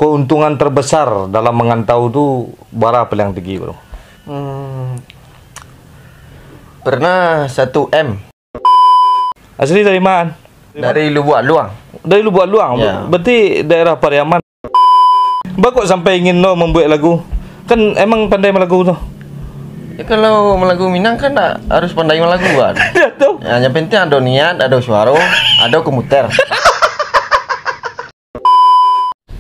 keuntungan terbesar dalam mengantau tuh berapa yang tinggi, bro? Pernah 1 M. Asli dari mana? Dari Lubuk Luang. Dari Lubuk Luang. Ya. Berarti daerah Pariaman. Mbak kok sampai ingin lo membuat lagu? Kan emang pandai melagu tuh. Ya, kalau melagu Minang kan harus pandai melagu kan. Ya tuh. Ya, yang penting ada niat, ada suara, ada komuter.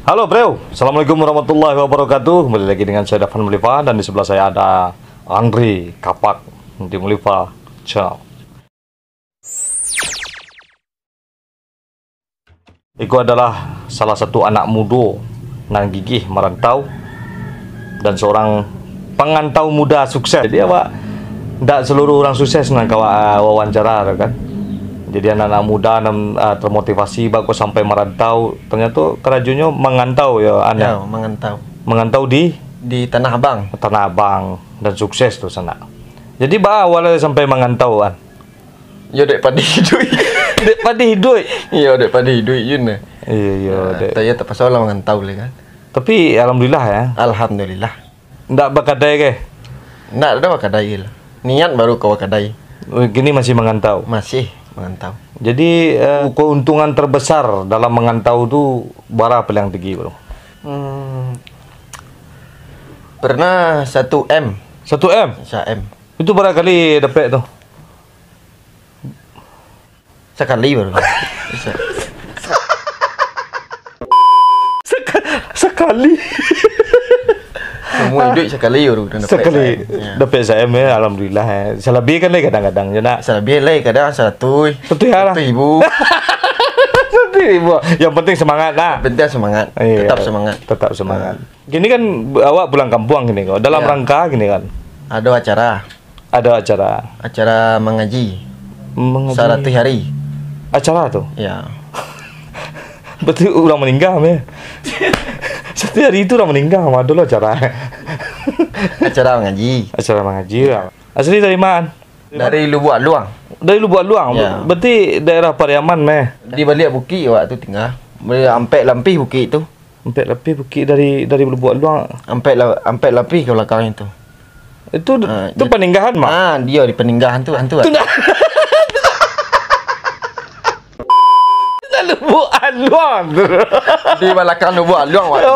Halo bro, assalamualaikum warahmatullahi wabarakatuh. Kembali lagi dengan saya Dafan Mulifa dan di sebelah saya ada Andri Kapak di Mulifa. Ciao. Itu adalah salah satu anak muda nan gigih merantau dan seorang pengantau muda sukses. Jadi apa? Tidak seluruh orang sukses nang kawa wawancara kan. Jadi anak-anak muda termotivasi bagus sampai merantau. Ternyata kerajunya mengantau ya anak. Ya, mengantau. Mengantau di Tanah Abang. Tanah Abang dan sukses tuh sana. Jadi awalnya sampai mengantau kan. Ya dek pada hidup. Dek pada hidup. Iya dek pada hidup yun. Iya dek. Saya tak pasal mengantau le kan. Tapi alhamdulillah ya. Alhamdulillah. Ndak bakadai ke? Ndak ada wakadai lah. Niat baru ke wakadai. Gini masih mengantau. Masih mengantau. Jadi keuntungan terbesar dalam mengantau tuh berapa yang tinggi, bro? Pernah 1 M. 1 M. 1 M. Itu berapa kali dapat tuh? Sekali baru. Sekali. Semua hidup sekali baru dapat. Sekali Ya. dapat 1 M ya, alhamdulillah ya. Selebih kan lagi kadang-kadang je nak. Selebih lah kadang 100. 1.000. 1.000. Yang penting semangat lah. Penting semangat. Iya, Tetap semangat. Tetap semangat. Gini kan awak pulang kampung gini kok. Dalam Iya. rangka gini kan. Ada acara. Ada acara. Acara mengaji. Mengaji. 100 hari. Acara tuh. Ya. Berarti orang meninggal ya. Satu hari itu orang meninggal, ada dulu acara. Acara mengaji. Acara mengaji. Asli dari mana? Dari Lubuk Luang. Dari Lubuk Luang. Ya. Berarti daerah Pariaman meh. Di balik bukit waktu tinggal. Ampe lampih bukit itu. Sampai lebih bukit dari Lubuk Luang. Ampe lampih ke belakang itu. Itu peninggahan mak. Dia di peninggahan tu hantu. Lubuk Luang. Di belakang Lubuk Luang waktu.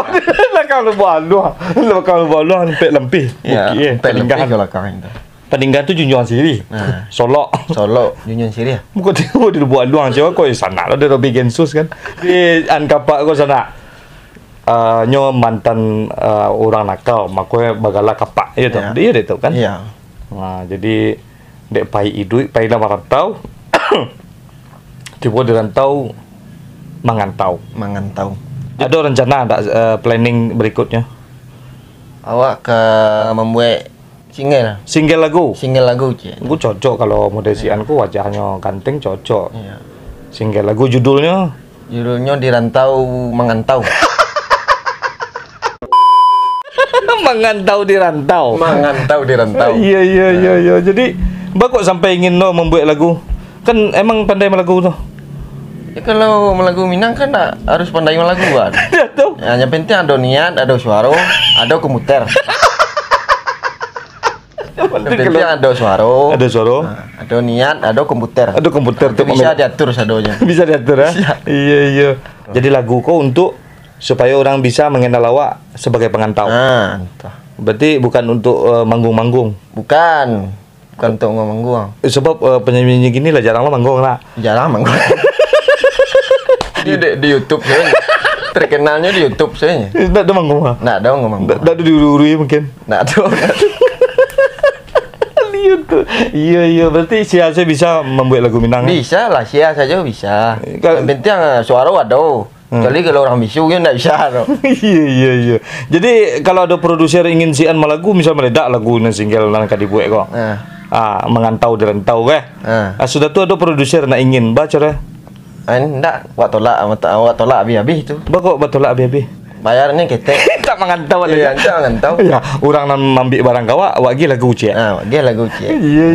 Belakang Lubuk Luang. Belakang Lubuk Luang sampai lebih Ya, bukit. ampe lampih Peninggahan. ke belakang itu. Peninggahan tu Junjungan Siri. Solok. Solo, Union Syria. Muka tengok di Lubuk Luang je kau sana lah dia lebih gensus kan. Di Ankapak kau sana. Nyo mantan orang nakal, makanya bagala kapak ya tu. Ya. Dia tu kan. Iya. Nah, jadi dek pai idui, pai lah merantau. Tiba di rantau mengantau. Mengantau. Ada rencana ada planning berikutnya? Awak ke membuat single. Single lagu. Single lagu je. Aku cocok kalau model sianku wajahnya ganteng cocok. Iya. Single lagu judulnya Judulnya Di Rantau Mengantau. Mengantau di rantau. Mengantau di rantau. Iya. Jadi Mbak kok sampai ingin lo membuat lagu? Kan emang pandai melagu tuh. Ya, kalau melagu Minang kan harus pandai melagu kan. Ya tuh. Ya, yang penting ada niat, ada suara, ada komuter. Yang penting ada suara, Ada suara. ada niat, ada komputer. Ada komputer Itu tuh bisa diatur sadonya. bisa diatur ya? Iya. Jadi lagu kok untuk supaya orang bisa mengenal awak sebagai pengantau. Entah. Berarti bukan untuk manggung-manggung. Bukan untuk ngomong gua. Sebab penyanyi gini lah jarang lah manggung lah. Jarang manggung. di YouTube saya. Terkenalnya di YouTube saya. Tidak ada manggung lah. Nggak ada ngomong. Tidak ada diurui mungkin. Nggak ada. Iya. Berarti saya bisa membuat lagu Minang. Bisa lah, sia saja bisa. Kalau- Yang penting suara ada. Kecuali kalau orang bisu kan nggak bisa. Iya. Jadi kalau ada produser ingin sian malagu misal meledak lagu nan single nan kadibuek kok. Mengantau di rantau ke. Sudah tu ada produser nak ingin baca dah. Enggak, awak tolak habis-habis tu. Ba kok batolak abi-abi. Bayarnya ketek. Tak mengantau lagi. Iya, jangan tahu. Ya, orang nak ambil barang kau awak gi lagu cek. Dia lagu cik. Iya.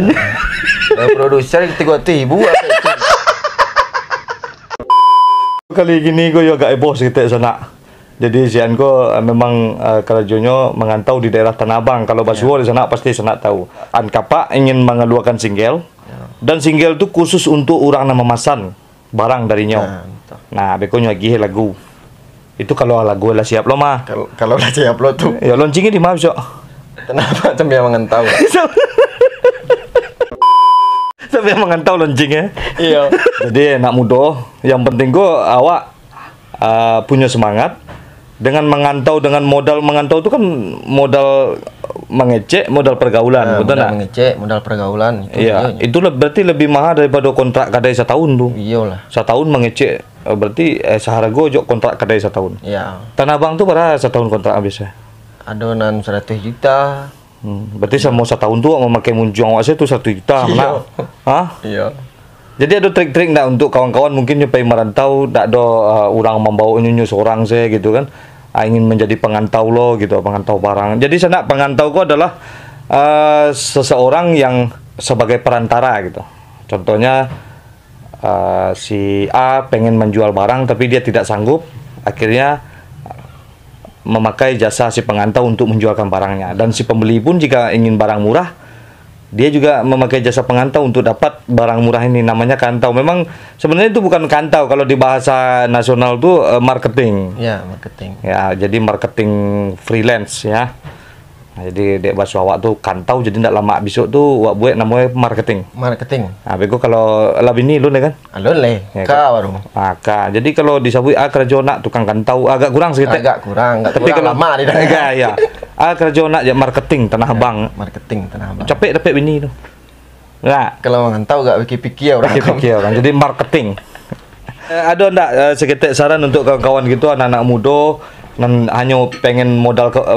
Produser 300,000 apa itu. Kali gini kau agak bos kita sana. Jadi si Anko memang kerjanya mengantau di daerah Tanah Abang. Kalau Basuwo di sana pasti Senak tahu. An Kapak ingin mengeluarkan single. Dan single itu khusus untuk orang yang memesan barang darinya. Nah, bekonya lagi lagu. Itu kalau lagu lah siap lo mah. Kalau lah siap lo tuh. Ya launchingnya di mana so? Kenapa sampai mengantau? Sampai mengantau launchingnya. Iya. Jadi anak muda, yang penting gua awak punya semangat. Dengan mengantau, dengan modal mengantau itu kan modal mengecek, modal pergaulan, betul modal tak? mengecek, modal pergaulan. Iya, itu berarti lebih mahal daripada kontrak kadai setahun tuh. Iyalah. Setahun mengecek, berarti seharga jok kontrak kadai setahun. Iya. Tanah Abang tuh pada setahun kontrak habisnya. Adonan 100 juta. Berarti sama setahun tuh memakai munjung awak saya tuh 1 juta, mana? Hah? Iya. Jadi ada trik-trik enggak untuk kawan-kawan mungkin nyupai merantau, tak ada orang membawa nyunyu seorang saya gitu kan? Ingin menjadi pengantau lo gitu, pengantau barang. Jadi sana pengantau ku adalah seseorang yang sebagai perantara gitu. Contohnya si A pengen menjual barang tapi dia tidak sanggup, akhirnya memakai jasa si pengantau untuk menjualkan barangnya. Dan si pembeli pun jika ingin barang murah, dia juga memakai jasa pengantau untuk dapat barang murah ini, namanya kantau. Memang sebenarnya itu bukan kantau, kalau di bahasa nasional itu marketing. Ya, marketing. Ya, jadi marketing freelance ya. Nah, jadi dek bahasa awak tuh kantau, jadi tidak lama besok tuh awak buat namanya marketing. Marketing. Nah, bego kalau labih ini lu nih kan? Alun le, Ya, ka baru. Maka, jadi kalau disabui kerja nak tukang kantau agak kurang sedikit. Agak kurang, Tapi kalau lama di dalam. ya, kerja nak ya marketing Tanah Abang. Marketing Tanah Abang. Capek dapat bini tuh. Nah, Kalau mengantau gak pikir-pikir orang. pikir kan. Jadi marketing. Ada enggak seketik saran untuk kawan-kawan gitu, anak-anak muda dan hanya pengen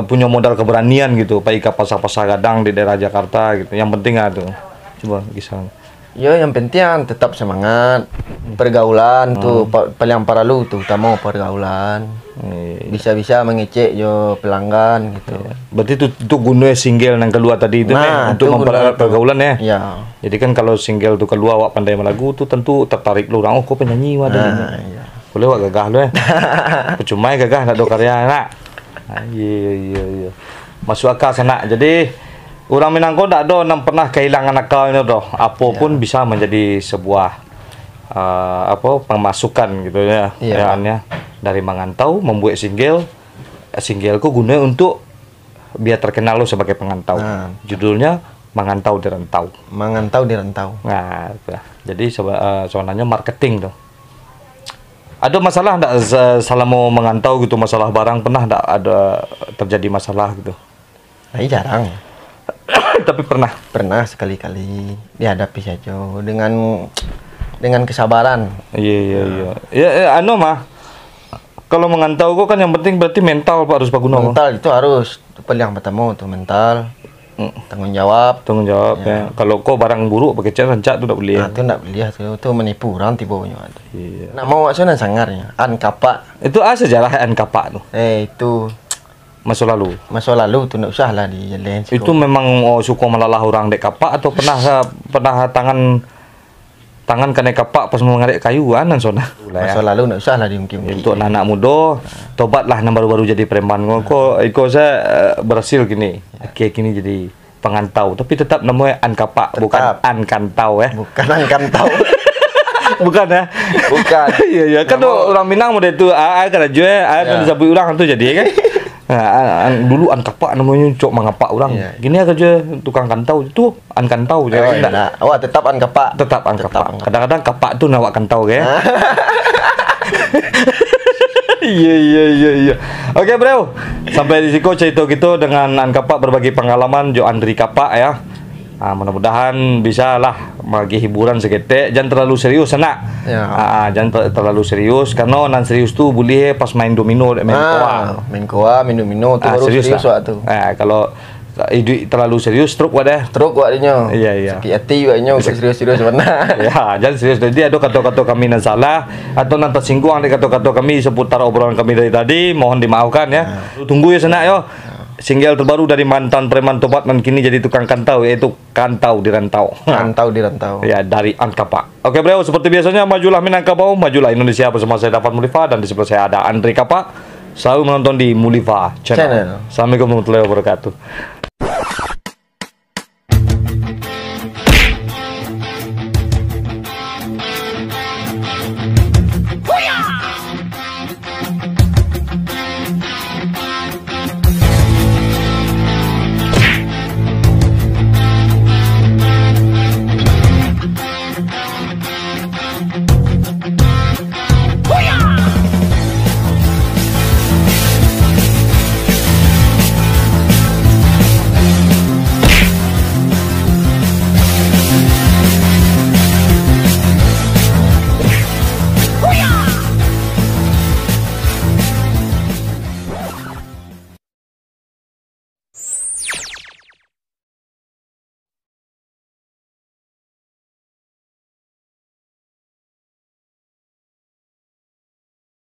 punya modal keberanian gitu, pergi ke pasar-pasar gadang di daerah Jakarta gitu. Yang penting tuh. Coba kisah. Ya, yang penting tetap semangat. Pergaulan tuh paling perlu tuh, utama pergaulan. Bisa-bisa mengecek yo pelanggan gitu. Berarti itu gunanya single yang keluar tadi itu untuk mempererat pergaulan ya. Iya. Jadi kan kalau single tuh keluar awak pandai melagu tuh tentu tertarik lu orang, oh kok penyanyi wadah ini. Iya. Boleh wak gagah lu ya. Percuma gagah nak do karya nak. Iya. Masuk akal sana. Jadi orang Minangkabau tak ada yang pernah kehilangan akalnya doh. Apapun bisa menjadi sebuah pemasukan gitu ya. Iya. Dari mengantau membuat singleku guna untuk biar terkenal lo sebagai pengantau. Judulnya Mengantau di Rantau. Mengantau di Rantau. Nah, jadi sebenarnya marketing tuh. Ada masalah enggak selama mengantau gitu, masalah barang pernah enggak ada terjadi masalah gitu? Jarang. Tapi Pernah sekali-kali dihadapi saja dengan kesabaran. Iya. Ya, mah. Kalau mengantau kok kan yang penting berarti mental Pak harus bagus. Mental itu harus paling yang pertama tuh mental. Tanggung jawab ya. Kalau kok barang buruk pakai cat rancak tuh enggak boleh. Nah, itu enggak boleh itu menipu orang tibonya. Iya. Nak mau maksudnya sangarnya An Kapak. Itu sejarah An Kapak tuh. Itu masa lalu tuh enggak usah lah di jalan. Itu memang suka melalah orang dek kapak atau pernah tangan kena kapak pas mau ngarek kayu anan sona. Masa lalu enggak usah lah diungkit-ungkit. Untuk anak muda tobatlah yang baru-baru jadi preman. Kok saya berhasil gini. Kayak gini jadi pengantau, tapi tetap namanya An Kapak, bukan An Kantau ya. Bukan An Kantau. Bukan ya? Bukan. Iya kan orang Minang muda itu kan aja disabui orang tuh jadi kan. Nah, dulu An Kapak namanya cok mengapak orang. Gini aja tukang kantau itu An Kantau jadi enggak. Tetap An Kapak. Tetap An Kapak. Kadang-kadang kapak tuh nawak kantau ya. Iya. Oke, bro. Sampai di situ cerita gitu dengan An Kapak berbagi pengalaman Jo Andri Kapak ya. Nah, mudah-mudahan bisa lah bagi hiburan seketik. Jangan terlalu serius nak. Jangan terlalu serius karena nan serius tuh boleh pas main domino, main koa, minum tuh baru serius tuh. Kalau terlalu serius truk wadah. Truk wadahnya. Iya. Sakit hati wadahnya serius-serius mana. Ya, jangan serius. Jadi ada kata-kata kami yang salah atau nanti tersinggung ada kata-kata kami seputar obrolan kami dari tadi, mohon dimaafkan ya. Tunggu ya sana yo. Single terbaru dari mantan preman tobat dan kini jadi tukang kantau, yaitu Kantau di Rantau. Kantau di Rantau. Ya, dari An Kapak. Oke, bro, seperti biasanya majulah Minangkabau, majulah Indonesia bersama saya Dapat Mulifa dan di sebelah saya ada Andri Kapak. selalu menonton di Muliva Channel. Channel. Assalamualaikum warahmatullahi wabarakatuh.